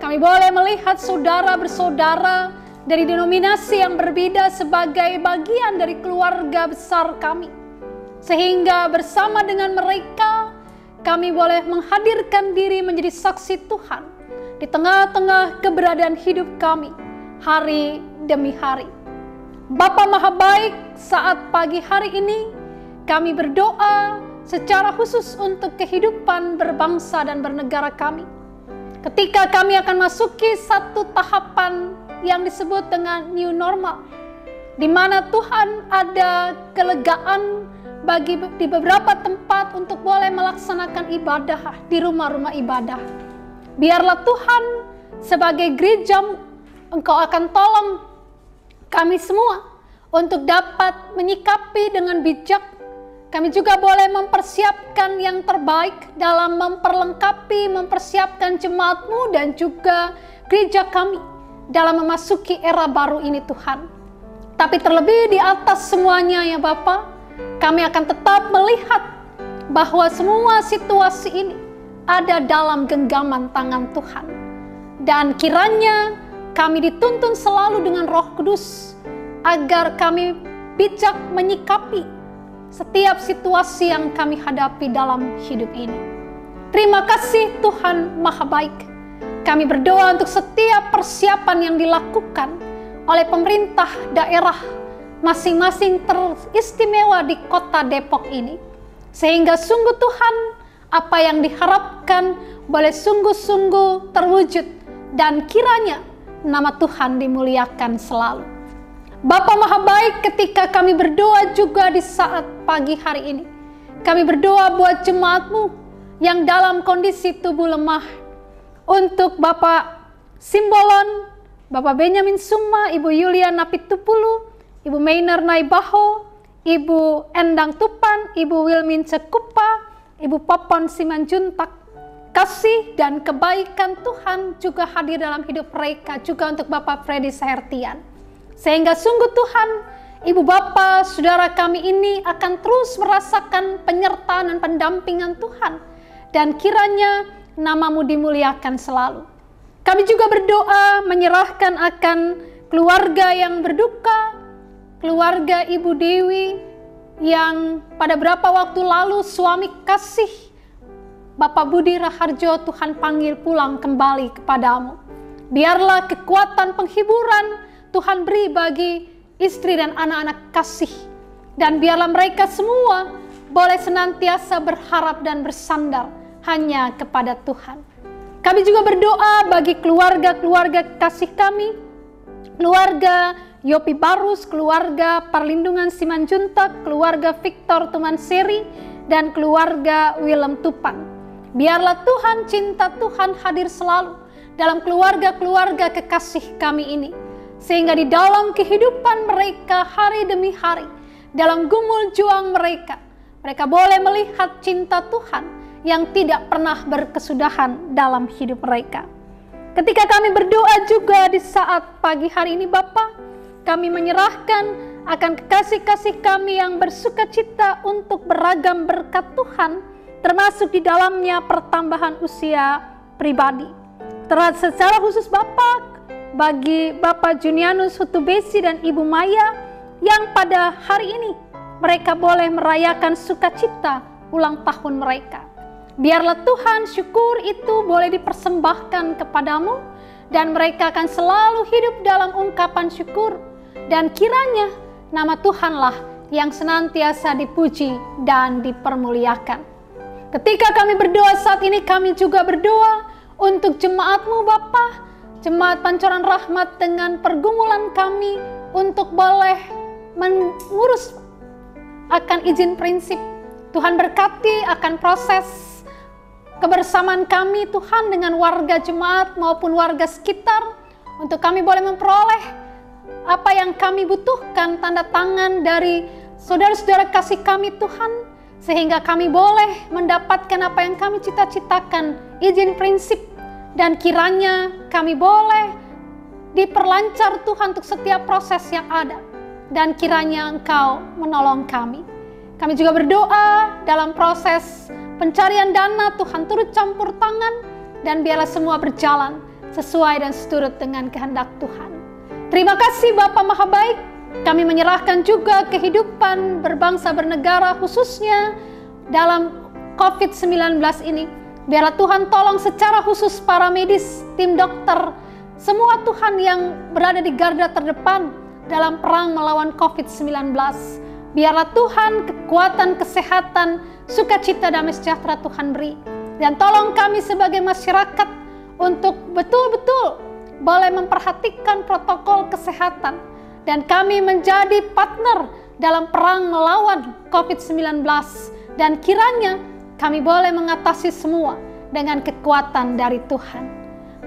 kami boleh melihat saudara bersaudara dari denominasi yang berbeda sebagai bagian dari keluarga besar kami, sehingga bersama dengan mereka kami boleh menghadirkan diri menjadi saksi Tuhan di tengah-tengah keberadaan hidup kami hari demi hari. Bapa Maha Baik, saat pagi hari ini kami berdoa secara khusus untuk kehidupan berbangsa dan bernegara kami. Ketika kami akan masuki satu tahapan yang disebut dengan new normal, di mana Tuhan ada kelegaan di beberapa tempat untuk boleh melaksanakan ibadah di rumah-rumah ibadah. Biarlah Tuhan sebagai gereja, Engkau akan tolong kami semua untuk dapat menyikapi dengan bijak. Kami juga boleh mempersiapkan yang terbaik dalam mempersiapkan jemaat-Mu dan juga gereja kami dalam memasuki era baru ini Tuhan. Tapi terlebih di atas semuanya ya Bapa, kami akan tetap melihat bahwa semua situasi ini ada dalam genggaman tangan Tuhan. Dan kiranya kami dituntun selalu dengan Roh Kudus agar kami bijak menyikapi setiap situasi yang kami hadapi dalam hidup ini. Terima kasih Tuhan Maha Baik. Kami berdoa untuk setiap persiapan yang dilakukan oleh pemerintah daerah masing-masing teristimewa di kota Depok ini. Sehingga sungguh Tuhan, apa yang diharapkan boleh sungguh-sungguh terwujud dan kiranya nama Tuhan dimuliakan selalu. Bapa Maha Baik, ketika kami berdoa juga di saat pagi hari ini, kami berdoa buat jemaat-Mu yang dalam kondisi tubuh lemah. Untuk Bapak Simbolon, Bapak Benyamin Suma, Ibu Yulia Napitupulu, Ibu Maynard Naibaho, Ibu Endang Tupan, Ibu Wilmin Cekupa, Ibu Popon Simanjuntak. Kasih dan kebaikan Tuhan juga hadir dalam hidup mereka, juga untuk Bapak Freddy Sahertian. Sehingga sungguh Tuhan, Ibu Bapa, saudara kami ini akan terus merasakan penyertaan dan pendampingan Tuhan. Dan kiranya nama-Mu dimuliakan selalu. Kami juga berdoa menyerahkan akan keluarga yang berduka, keluarga Ibu Dewi yang pada beberapa waktu lalu suami kasih Bapak Budi Raharjo Tuhan panggil pulang kembali kepadamu. Biarlah kekuatan penghiburan Tuhan beri bagi istri dan anak-anak kasih. Dan biarlah mereka semua boleh senantiasa berharap dan bersandar hanya kepada Tuhan. Kami juga berdoa bagi keluarga-keluarga kasih kami, keluarga Yopi Barus, keluarga Perlindungan Simanjuntak, keluarga Victor Tumanseri, dan keluarga Willem Tupan. Biarlah Tuhan, cinta Tuhan hadir selalu dalam keluarga-keluarga kekasih kami ini. Sehingga di dalam kehidupan mereka hari demi hari, dalam gumul juang mereka, mereka boleh melihat cinta Tuhan yang tidak pernah berkesudahan dalam hidup mereka. Ketika kami berdoa juga di saat pagi hari ini Bapa, kami menyerahkan akan kekasih-kasih kami yang bersuka cita untuk beragam berkat Tuhan, termasuk di dalamnya pertambahan usia pribadi. Secara khusus Bapa, bagi Bapak Junianus Hutubesi dan Ibu Maya yang pada hari ini mereka boleh merayakan sukacita ulang tahun mereka. Biarlah Tuhan, syukur itu boleh dipersembahkan kepadamu dan mereka akan selalu hidup dalam ungkapan syukur, dan kiranya nama Tuhanlah yang senantiasa dipuji dan dipermuliakan. Ketika kami berdoa saat ini, kami juga berdoa untuk jemaat-Mu Bapa, Jemaat Pancoran Rahmat dengan pergumulan kami untuk boleh mengurus akan izin prinsip. Tuhan berkati akan proses kebersamaan kami Tuhan dengan warga jemaat maupun warga sekitar, untuk kami boleh memperoleh apa yang kami butuhkan, tanda tangan dari saudara-saudara kasih kami Tuhan, sehingga kami boleh mendapatkan apa yang kami cita-citakan, izin prinsip. Dan kiranya kami boleh diperlancar Tuhan untuk setiap proses yang ada. Dan kiranya Engkau menolong kami. Kami juga berdoa dalam proses pencarian dana, Tuhan turut campur tangan. Dan biarlah semua berjalan sesuai dan seturut dengan kehendak Tuhan. Terima kasih Bapa Maha Baik. Kami menyerahkan juga kehidupan berbangsa bernegara, khususnya dalam COVID-19 ini. Biarlah Tuhan tolong secara khusus para medis, tim dokter, semua Tuhan yang berada di garda terdepan dalam perang melawan COVID-19. Biarlah Tuhan kekuatan, kesehatan, sukacita, damai sejahtera Tuhan beri. Dan tolong kami sebagai masyarakat untuk betul-betul boleh memperhatikan protokol kesehatan. Dan kami menjadi partner dalam perang melawan COVID-19. Dan kiranya kami boleh mengatasi semua dengan kekuatan dari Tuhan.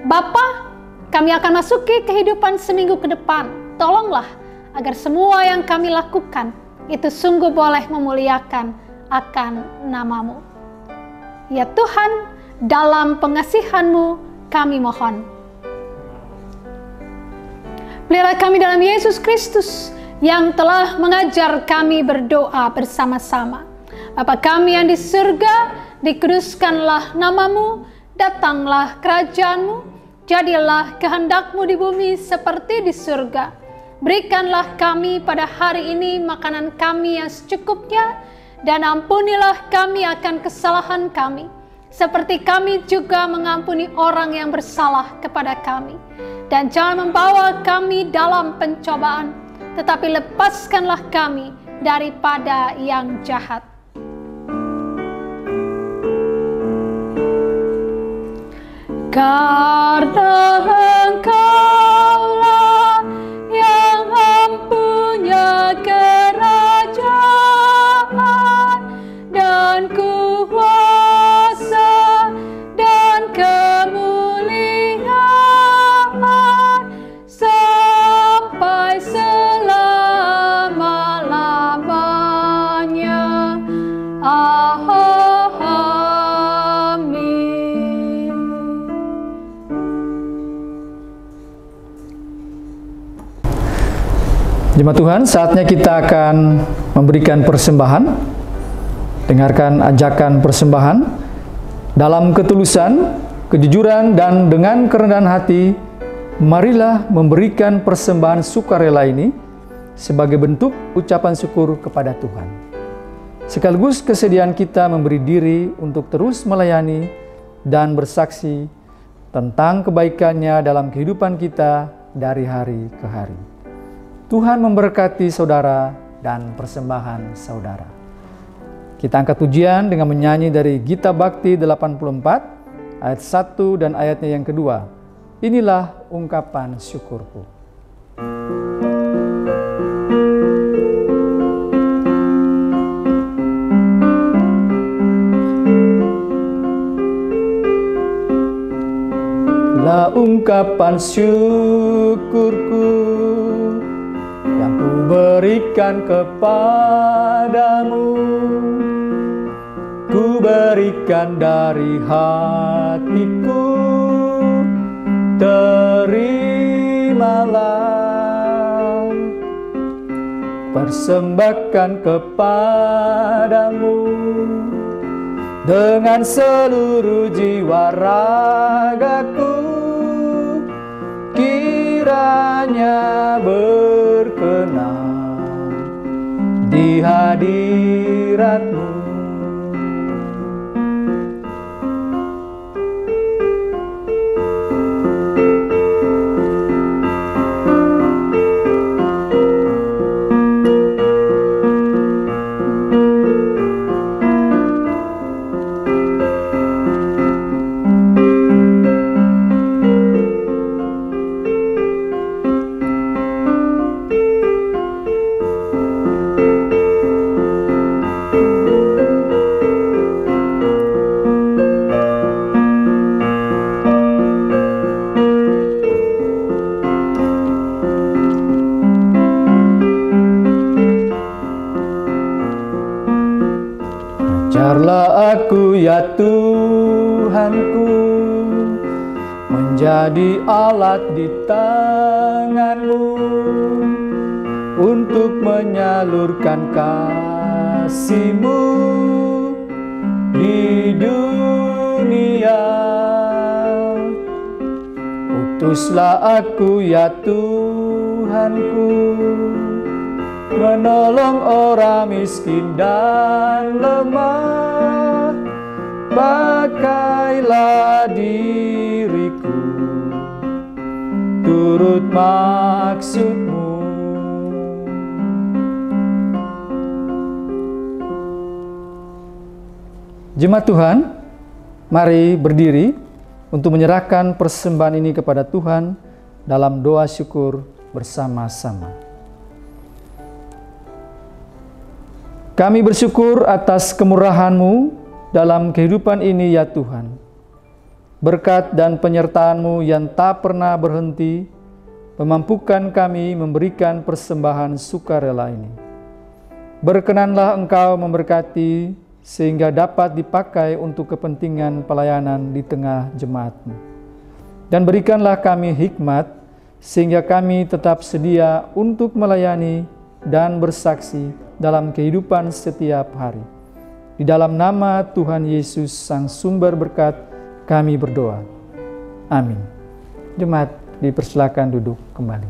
Bapa, kami akan masuki kehidupan seminggu ke depan. Tolonglah agar semua yang kami lakukan itu sungguh boleh memuliakan akan nama-Mu. Ya Tuhan, dalam pengasihan-Mu kami mohon. Pelihara kami dalam Yesus Kristus yang telah mengajar kami berdoa bersama-sama. Bapa kami yang di surga, dikuduskanlah nama-Mu, datanglah kerajaan-Mu, jadilah kehendak-Mu di bumi seperti di surga. Berikanlah kami pada hari ini makanan kami yang secukupnya, dan ampunilah kami akan kesalahan kami, seperti kami juga mengampuni orang yang bersalah kepada kami. Dan jangan membawa kami dalam pencobaan, tetapi lepaskanlah kami daripada yang jahat. Karena Engkaulah yang mempunyai kerajaan dan kuasa dan kemuliaan sampai selama-lamanya. Jemaat Tuhan, saatnya kita akan memberikan persembahan. Dengarkan ajakan persembahan. Dalam ketulusan, kejujuran, dan dengan kerendahan hati, marilah memberikan persembahan sukarela ini sebagai bentuk ucapan syukur kepada Tuhan. Sekaligus kesediaan kita memberi diri untuk terus melayani dan bersaksi tentang kebaikannya dalam kehidupan kita dari hari ke hari. Tuhan memberkati saudara dan persembahan saudara. Kita angkat pujian dengan menyanyi dari Gita Bakti 84 ayat 1 dan ayatnya yang kedua. Inilah ungkapan syukurku. Inilah ungkapan syukurku yang ku berikan kepadamu. Ku berikan dari hatiku, terimalah. Persembahkan kepadamu dengan seluruh jiwa ragaku. Kiranya berkenan di hadirat-Mu. Ajarlah aku ya Tuhanku, menjadi alat di tangan-Mu untuk menyalurkan kasih-Mu di dunia. Utuslah aku ya Tuhanku, menolong orang miskin dan lemah, bela diriku turut maksud-Mu. Jemaat Tuhan, mari berdiri untuk menyerahkan persembahan ini kepada Tuhan dalam doa syukur bersama-sama. Kami bersyukur atas kemurahan-Mu dalam kehidupan ini ya Tuhan. Berkat dan penyertaan-Mu yang tak pernah berhenti memampukan kami memberikan persembahan sukarela ini. Berkenanlah Engkau memberkati sehingga dapat dipakai untuk kepentingan pelayanan di tengah jemaat-Mu. Dan berikanlah kami hikmat, sehingga kami tetap sedia untuk melayani dan bersaksi dalam kehidupan setiap hari. Di dalam nama Tuhan Yesus, Sang Sumber Berkat, kami berdoa. Amin. Jemaat dipersilakan duduk kembali.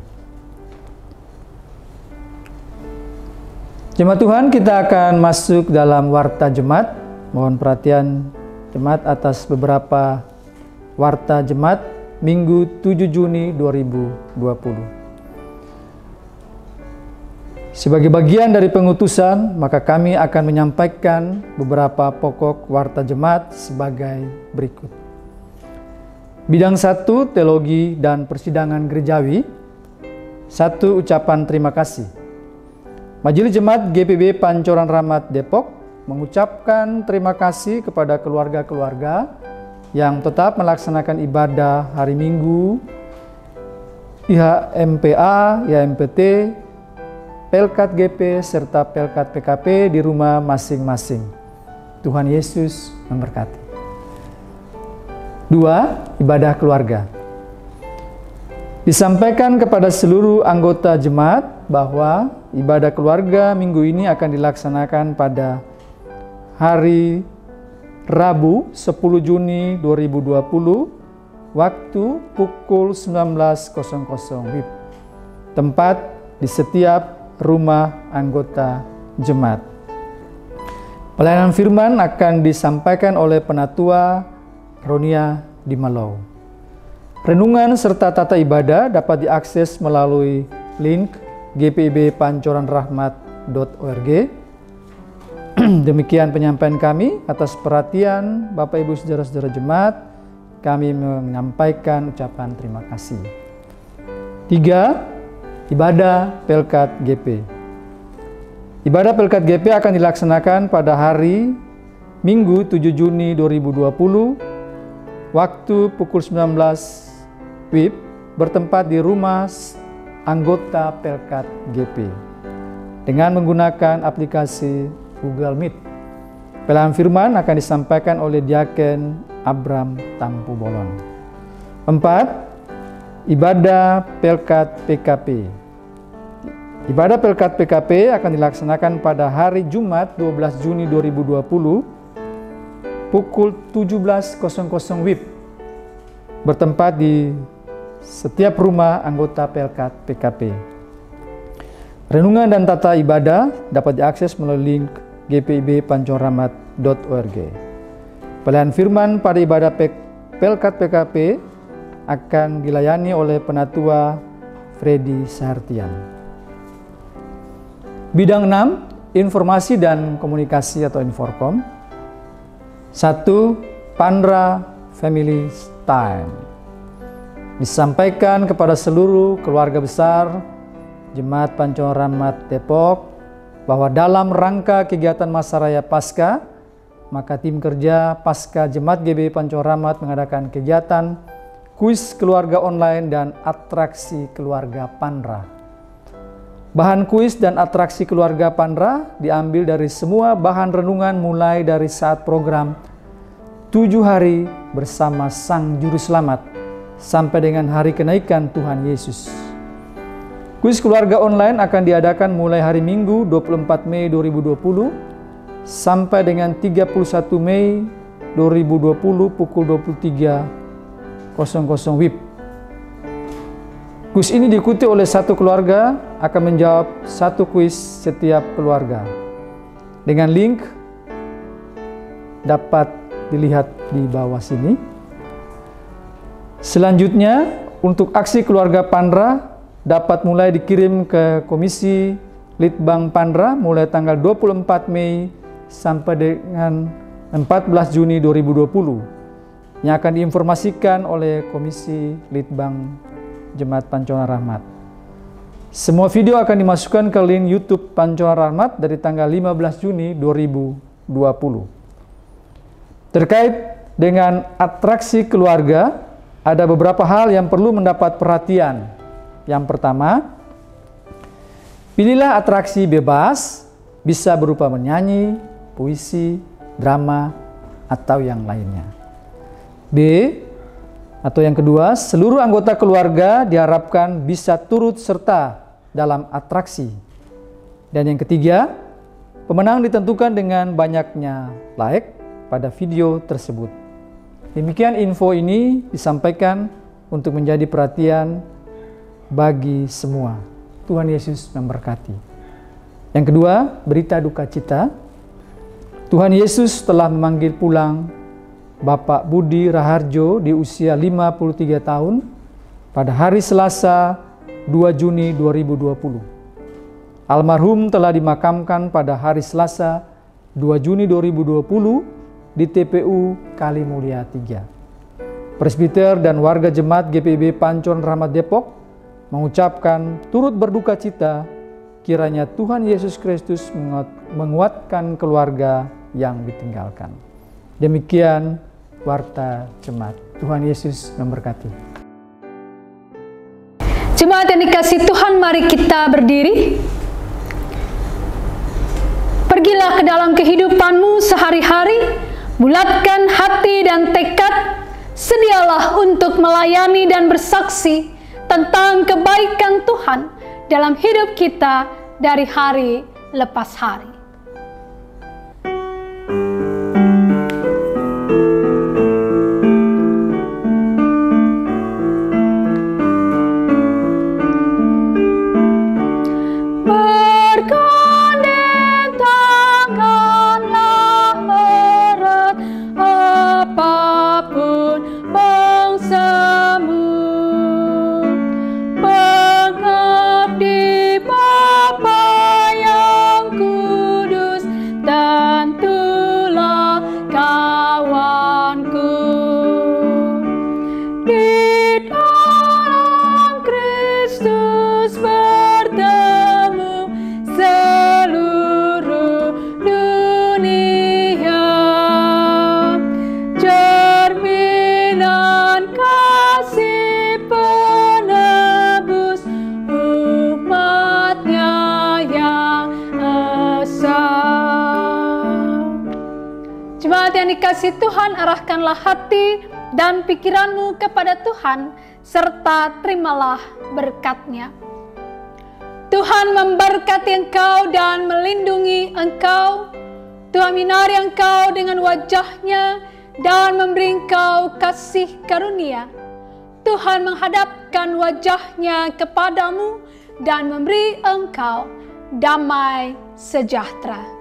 Jemaat Tuhan, kita akan masuk dalam warta jemaat. Mohon perhatian jemaat atas beberapa warta jemaat Minggu 7 Juni 2020. Sebagai bagian dari pengutusan, maka kami akan menyampaikan beberapa pokok warta jemaat sebagai berikut. Bidang 1, teologi dan persidangan gerejawi. 1, ucapan terima kasih. Majelis Jemaat GPIB Pancoran Rahmat Depok mengucapkan terima kasih kepada keluarga-keluarga yang tetap melaksanakan ibadah hari Minggu, IHMPA, IHMPT, Pelkat GP, serta Pelkat PKP di rumah masing-masing. Tuhan Yesus memberkati. 2. Ibadah keluarga. Disampaikan kepada seluruh anggota jemaat bahwa ibadah keluarga minggu ini akan dilaksanakan pada hari Rabu 10 Juni 2020 waktu pukul 19.00 WIB. Tempat di setiap rumah anggota jemaat. Pelayanan firman akan disampaikan oleh Penatua Ronia di Malau. Renungan serta tata ibadah dapat diakses melalui link gpibpancoranrahmat.org. Demikian penyampaian kami. Atas perhatian Bapak Ibu saudara-saudara jemaat, kami menyampaikan ucapan terima kasih. 3. Ibadah Pelkat GP. Ibadah Pelkat GP akan dilaksanakan pada hari Minggu 7 Juni 2020 waktu pukul 19 WIB bertempat di rumah anggota Pelkat GP dengan menggunakan aplikasi Google Meet. Pelayanan firman akan disampaikan oleh Diaken Abram Tampu Bolon. 4. Ibadah Pelkat PKP. Ibadah Pelkat PKP akan dilaksanakan pada hari Jumat 12 Juni 2020 pukul 17.00 WIB bertempat di setiap rumah anggota Pelkat PKP. Renungan dan tata ibadah dapat diakses melalui link gpibpancoranrahmat.org. Pelayanan firman pada ibadah Pelkat PKP akan dilayani oleh Penatua Freddy Sahartian. Bidang 6, informasi dan komunikasi atau Inforkom. 1. Pandra Family Time. Disampaikan kepada seluruh keluarga besar Jemaat Pancoran Rahmat Depok bahwa dalam rangka kegiatan Masa Raya Paskah, maka tim kerja Paskah Jemaat GB Pancoran Rahmat mengadakan kegiatan kuis keluarga online dan atraksi keluarga Pandra. Bahan kuis dan atraksi keluarga Pandra diambil dari semua bahan renungan mulai dari saat program 7 hari bersama Sang Juru Selamat sampai dengan hari kenaikan Tuhan Yesus. Kuis keluarga online akan diadakan mulai hari Minggu 24 Mei 2020 sampai dengan 31 Mei 2020 pukul 23.00 WIB. Kuis ini diikuti oleh satu keluarga akan menjawab satu kuis setiap keluarga. Dengan link dapat dilihat di bawah sini. Selanjutnya, untuk aksi keluarga Pandra dapat mulai dikirim ke Komisi Litbang Pandra mulai tanggal 24 Mei sampai dengan 14 Juni 2020 yang akan diinformasikan oleh Komisi Litbang Jemaat Pancoran Rahmat. Semua video akan dimasukkan ke link YouTube Pancoran Rahmat dari tanggal 15 Juni 2020. Terkait dengan atraksi keluarga, ada beberapa hal yang perlu mendapat perhatian. Yang pertama, pilihlah atraksi bebas, bisa berupa menyanyi, puisi, drama, atau yang lainnya. B, atau yang kedua, seluruh anggota keluarga diharapkan bisa turut serta dalam atraksi. Dan yang ketiga, pemenang ditentukan dengan banyaknya like pada video tersebut. Demikian info ini disampaikan untuk menjadi perhatian bagi semua. Tuhan Yesus memberkati. Yang kedua, berita duka cita. Tuhan Yesus telah memanggil pulang Bapak Budi Raharjo di usia 53 tahun pada hari Selasa 2 Juni 2020. Almarhum telah dimakamkan pada hari Selasa 2 Juni 2020 di TPU Kalimulia 3. Presbiter dan warga jemaat GPIB Pancoran Rahmat Depok mengucapkan turut berduka cita, kiranya Tuhan Yesus Kristus menguatkan keluarga yang ditinggalkan. Demikian warta jemaat. Tuhan Yesus memberkati. Jemaat yang dikasihi Tuhan, mari kita berdiri. Pergilah ke dalam kehidupanmu sehari-hari, bulatkan hati dan tekad, sedialah untuk melayani dan bersaksi tentang kebaikan Tuhan dalam hidup kita dari hari lepas hari. Dikasih Tuhan, arahkanlah hati dan pikiranmu kepada Tuhan, serta terimalah berkat-Nya. Tuhan memberkati engkau dan melindungi engkau. Tuhan menyinari engkau dengan wajah-Nya dan memberi engkau kasih karunia. Tuhan menghadapkan wajah-Nya kepadamu dan memberi engkau damai sejahtera.